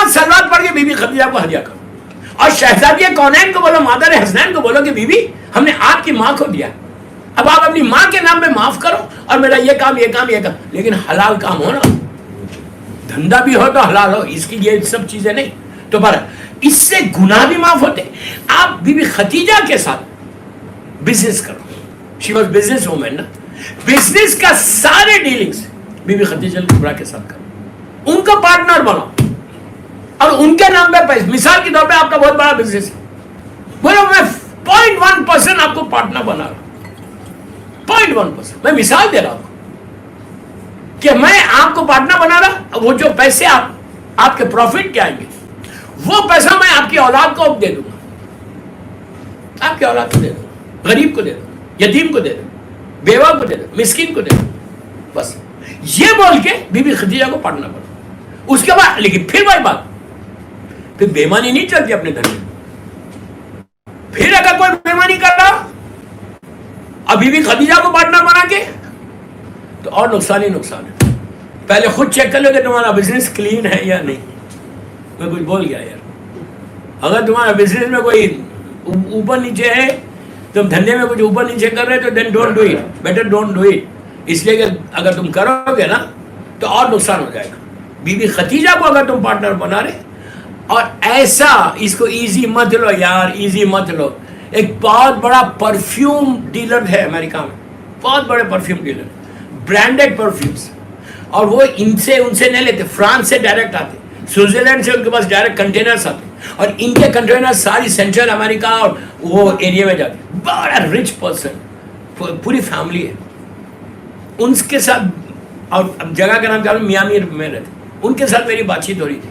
5 سلوات پڑھ کے بی بی خدیجہ کو ہدیہ کرو. اور شہزادی کونین کو بولو, مادر حسنین کو بولو کہ بی بی ہم نے آپ کی ماں کو دیا, اب آپ اپنی ماں کے نام پہ معاف کرو اور میرا یہ کام یہ کام یہ کام, لیکن حلال کام ہو نا, دھندا بھی ہو تو حلال ہو, اس کی یہ سب چیزیں نہیں. تو پر اس سے گناہ بھی معاف ہوتے. آپ بی بی خدیجہ کے ساتھ بزنس کرو, شی واز بزنس وومن نا, بزنس کا سارے ڈیلنگز بی بی خدیجہ کبریٰ کے ساتھ کرو, ان کا پارٹنر بنو اور ان کے نام پہ پیسے. مثال کے طور پہ آپ کا بہت بڑا بزنس ہے, بولو میں 0.1% آپ کو پارٹنر بنا رہا ہوں, 0.1%. میں مثال دے رہا ہوں کہ میں آپ کو پارٹنر بنا رہا, وہ جو پیسے آپ کے پروفٹ کے آئیں گے وہ پیسہ میں آپ کی اولاد کو دے دوں گا, آپ کی اولاد کو دے دوں, غریب کو دے دوں, یتیم کو دے دوں, بیوہ کو دے دوں, مسکین کو دے دوں, بس یہ بول کے بی بی خدیجہ کو پارٹنر بنا. اس کے بعد لیکن پھر وہی بات, پھر بےمانی نہیں چلتی اپنے دھن میں. پھر اگر کوئی بےمانی کر رہا ابھی بھی خدیجہ کو پارٹنر بنا کے, تو اور نقصان ہی نقصان ہے. پہلے خود چیک کر لو کہ تمہارا بزنس کلین ہے یا نہیں. میں کچھ بول گیا یار, اگر تمہارا بزنس میں کوئی اوپر نیچے ہے, تم دھندے میں کچھ اوپر نیچے کر رہے تو then don't do it, better don't do it. اس لیے کہ اگر تم کرو گے نا تو اور نقصان ہو جائے گا. بی بی خدیجہ کو اگر تم پارٹنر بنا رہے, اور ایسا اس کو ایزی مت لو یار, ایزی مت لو. ایک بہت بڑا پرفیوم ڈیلر ہے امریکہ میں, بہت بڑے پرفیوم ڈیلر, برانڈیڈ پرفیومس, اور وہ ان سے نہیں لیتے, فرانس سے ڈائریکٹ آتے, سوئٹزرلینڈ سے ان کے پاس ڈائریکٹ کنٹینرز آتے, اور ان کے کنٹینر ساری سینٹرل امریکہ اور وہ ایریا میں جاتے. بڑا رچ پرسن, پوری فیملی ہے ان کے ساتھ, اور جگہ کا نام کیا میامی میں رہتے. ان کے ساتھ میری بات چیت ہو رہی تھی.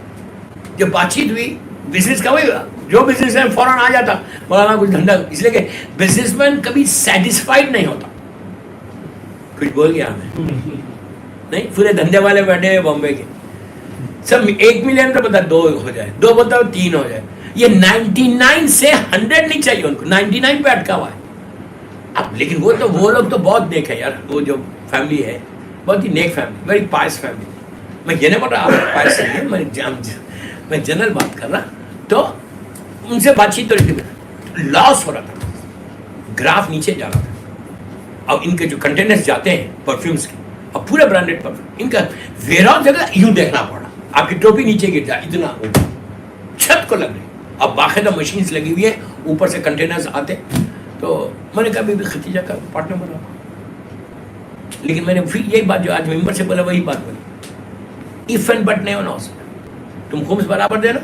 جب بات چیت ہوئی بزنس کا, وہی جو بزنس مین فوراً آ جاتا, مولانا کچھ دھندا, اس لیے کہ بزنس مین کبھی سیٹسفائڈ نہیں ہوتا. کچھ بول گیا ہمیں نہیں, پورے دھندے والے بیٹھے ہیں بامبے کے, سب 1 ملین تو بتا 2 ہو جائے, 2 بتا 3 ہو جائے. یہ 99 سے 100 نہیں چاہیے ان کو, 99 پہ اٹکا ہوا ہے. اب لیکن وہ لوگ تو بہت نیک ہے یار, وہ جو فیملی ہے بہت ہی نیک فیملی, ویری پائس فیملی. میں یہ نہیں بول رہا آپ پائس ہے, میں جنرل بات کر رہا. تو ان سے بات چیت تو لاس ہو رہا تھا, گراف نیچے جا رہا تھا. اب ان کے جو کنٹینرز جاتے ہیں پرفیومس کے, اب پورے برانڈیڈ پرفیوم, ان کا ویئر ہاؤس جگہ یوں دیکھنا پڑا, آپ کی ٹوپی نیچے گر جائے اتنا چھت کو لگ رہی. اب باقاعدہ مشینز لگی ہوئی ہیں, اوپر سے کنٹینرز آتے. تو میں نے کہا بی بی خدیجہ کا پارٹنر بنا, لیکن میں نے پھر یہی بات جو آج ممبر سے بولا وہی بات بولی, ایف اینڈ بٹ نہیں ہونا اس میں. تم خمس برابر دینا,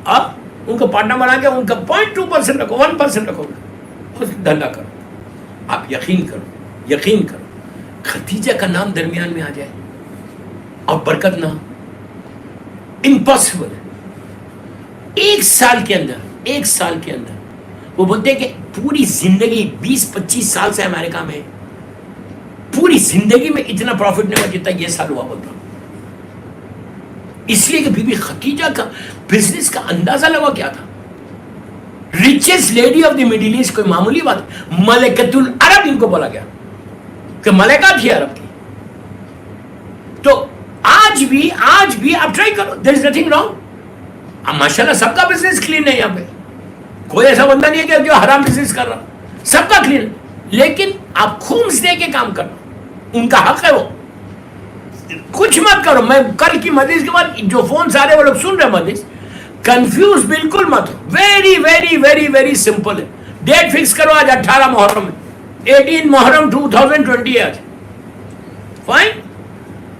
اب ان کو پارٹنر بنا کے ان کا 0.2% رکھو, 1% رکھو, اس دھندا کرو. آپ یقین کرو خدیجہ کا نام درمیان میں آ جائے اور برکت نہ, امپاسبل. 1 سال کے اندر وہ بولتے ہیں کہ پوری زندگی 20-25 سال سے امریکہ میں, پوری زندگی میں اتنا پروفٹ نہیں ہوا جتنا یہ سال ہوا. بولتا ہوں اس لیے کہ بی بی خدیجہ کا بزنس کا اندازہ لگا کیا تھا. Richest lady of the Middle East, کوئی معمولی بات, ملکۃ العرب ان کو بولا گیا کہ ملکہ تھی عرب کی. تو آج بھی آپ ٹرائی کرو, دیر از نتھنگ رانگ. اب ماشاءاللہ سب کا بزنس کلین ہے, یہاں پہ کوئی ایسا بندہ نہیں ہے کہ جو حرام بزنس کر رہا, سب کا کلین. لیکن آپ خمس دے کے کام کرنا, ان کا حق ہے. وہ کچھ مت کرو. میں کل کی مجلس کے بعد جو فون سارے وہ لوگ سن رہے مجلس, کنفیوز بالکل مت ہو. Very very very very simple ہے. ڈیٹ فکس کرو, آج 18 محرم ہے, 18 محرم 2020 ہے آج. فائن,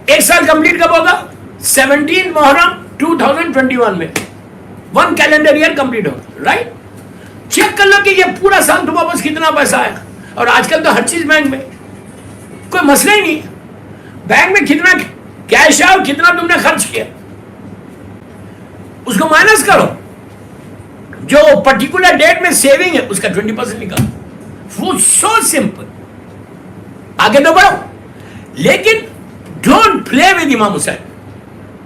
1 سال کمپلیٹ کب ہوگا؟ 17 محرم 2021 میں 1 کیلنڈر ایئر کمپلیٹ ہوگا. رائٹ, چیک کر لو کہ یہ پورا سال تمہارے پاس کتنا پیسہ ہے. اور آج کل تو ہر چیز بینک میں, کوئی مسئلہ ہی نہیں. بینک میں کتنا کیش ہے اور کتنا تم نے خرچ کیا, اس کو مائنس کرو. جو پرٹیکولر ڈیٹ میں سیونگ ہے اس کا 20% نکالو. وہ سو سمپل. آگے تو بڑھو, لیکن ڈونٹ پلے ود امام حسین.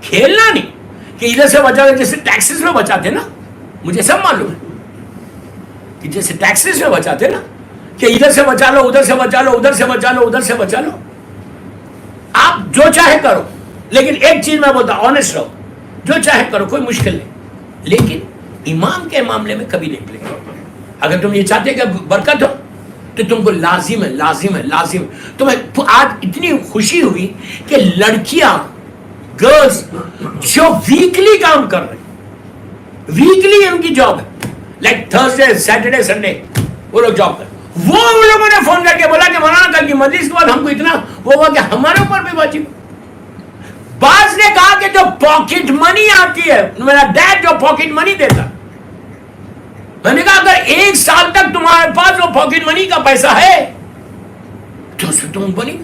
کھیلنا نہیں کہ ادھر سے بچا, جیسے ٹیکسز میں بچاتے نا, مجھے سب معلوم ہے کہ جیسے ٹیکسز میں بچاتے نا کہ ادھر سے بچا لو, ادھر سے بچا لو, ادھر سے بچا لو, ادھر سے بچا لو. آپ جو چاہے کرو, لیکن ایک چیز میں بولتا ہوں, آنےسٹ رہو. جو چاہے کرو، کوئی مشکل نہیں، لیکن امام کے معاملے میں کبھی نہیں بلے۔ اگر تم یہ چاہتے کہ برکت ہو تو تم کو لازم ہے تمہیں آج اتنی خوشی ہوئی کہ لڑکیاں، گرلز جو ویکلی کام کر رہی، ویکلی ان کی جاب ہے، لائک تھرسڈے سیٹرڈے سنڈے وہ لوگ جاب کر، وہ لوگوں نے فون کر کے بولا کہ مولانا کل کی مجلس کے بعد ہم کو اتنا وہ ہوا کہ ہمارے اوپر بھی واجب۔ بعض نے کہا کہ جو پاکٹ منی آتی ہے، میرا ڈیڈ جو پاکٹ منی دیتا، میں نے کہا اگر 1 سال تک تمہارے پاس وہ پاکٹ منی کا پیسہ ہے تو اس سے تم بنی۔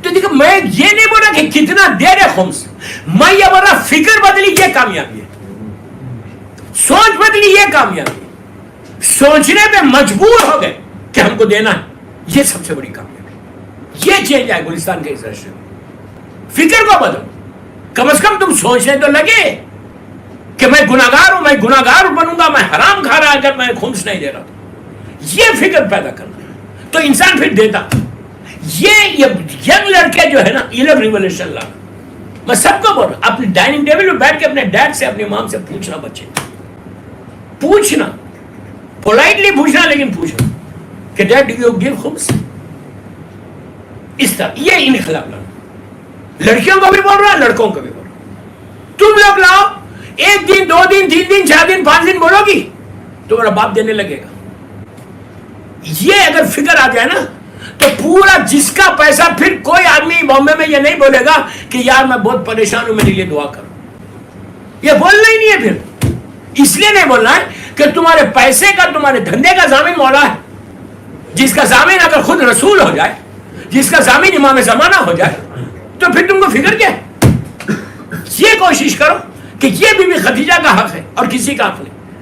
تو دیکھو میں یہ نہیں بولا کہ کتنا دے رہے خمس، میں یہ بولا فکر بدلی یہ کامیابی ہے، سوچ بدلی یہ کامیابی ہے، سوچنے پہ مجبور ہو گئے کہ ہم کو دینا ہے، یہ سب سے بڑی کامیابی، یہ چینج آئے گلستان کے اس رشتے میں۔ فکر کو بدلو، کم از کم تم سوچنے تو لگے کہ میں گناہگار ہوں، میں گناہگار بنوں گا، میں حرام کھا رہا اگر میں خمس نہیں دے رہا تو یہ فکر پیدا کرنا تو انسان پھر دیتا۔ یہ ینگ لڑکے جو ہے نا، یہ لوگ ریولیوشن لانا، میں سب کو بول رہا ہوں، اپنے ڈائننگ ٹیبل پہ بیٹھ کے اپنے ڈیڈ سے اپنی مام سے پوچھنا، بچے پوچھنا، پولائٹلی پوچھنا، لیکن پوچھنا کہ ڈیڈ ڈو یو گیو خمس، اس طرح یہ انقلاب لانا۔ لڑکیوں کو بھی بول رہا، لڑکوں کو بھی بول رہا، تم لوگ لاؤ، 1 دن 2 دن 3 دن 4 دن 5 دن بولو گی تمہارا باپ دینے لگے گا۔ یہ اگر فکر آ جائے نا تو پورا جس کا پیسہ، پھر کوئی آدمی بامبے میں یہ نہیں بولے گا کہ یار میں بہت پریشان ہوں، میرے لیے دعا کرو، یہ بولنا ہی نہیں ہے۔ پھر اس لیے نہیں بولنا ہے کہ تمہارے پیسے کا، تمہارے دھندے کا ضامن مولا ہے، جس کا ضامن اگر خود رسول ہو جائے، جس کا ضامن امام زمانہ ہو جائے تو پھر تم کو فکر کیا ہے؟ یہ کوشش کرو کہ یہ بی بی خدیجہ کا حق ہے اور کسی کا حق نہیں۔